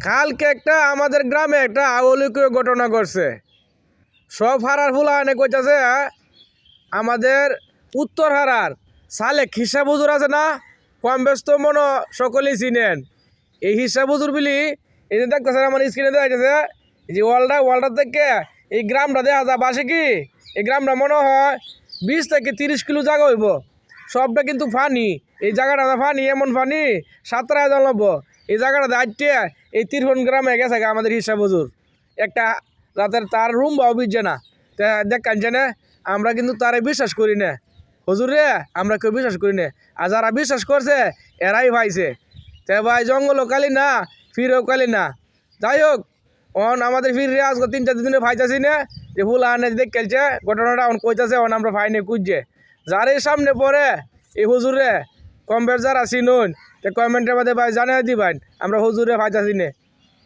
কালকে একটা আমাদের গ্রামে একটা অলৌকিক ঘটনা ঘটছে। সব হারার ফুলা এনে কইতাছে আমাদের উত্তর হারার সালে হিসাব হুজুর আছে না, কম ব্যস্ত মনো সকলেই চিনেন। এই হিসাব হুজুর বিলি এই যে দেখতেছেন আমার স্ক্রিনে দেখা যাচ্ছে যে ওয়ালটা থেকে এই গ্রামটা দেখা যায় বাসে কি এই গ্রামটা মনে হয় 20 থেকে 30 কিলো জায়গা হইব। সবটা কিন্তু ফানি, এই জায়গাটা ফানি, এমন ফানি 17,000 লাগবো এই জায়গাটা দাঁড়িয়ে এই 53 গ্রামে গেছে আমাদের হিসাব হুজুর। একটা রাতের তার রুম বা অভিজ্ঞ না দেখ কানছে না, আমরা কিন্তু তারে বিশ্বাস করি না হুজুর রে, আমরা কেউ বিশ্বাস করি না। আর যারা বিশ্বাস করছে এরাই ভাইছে। তে ভাই জঙ্গলও কালি না, ফিরেও কালি না। যাই হোক, আমাদের ফির রে আজকে 3-4 দিনে ভাইতাছি না যে ফুল আনে দেখ খেলছে ঘটনাটা কইতাছে আমরা ফাইনে কুঁজছে। যার এই সামনে পড়ে এই হুজুরে কম বেশ যারা চিনুন কমেন্টের মধ্যে ভাই জানিয়ে দিবেন আমরা হুজুরে ভাইতাছি না।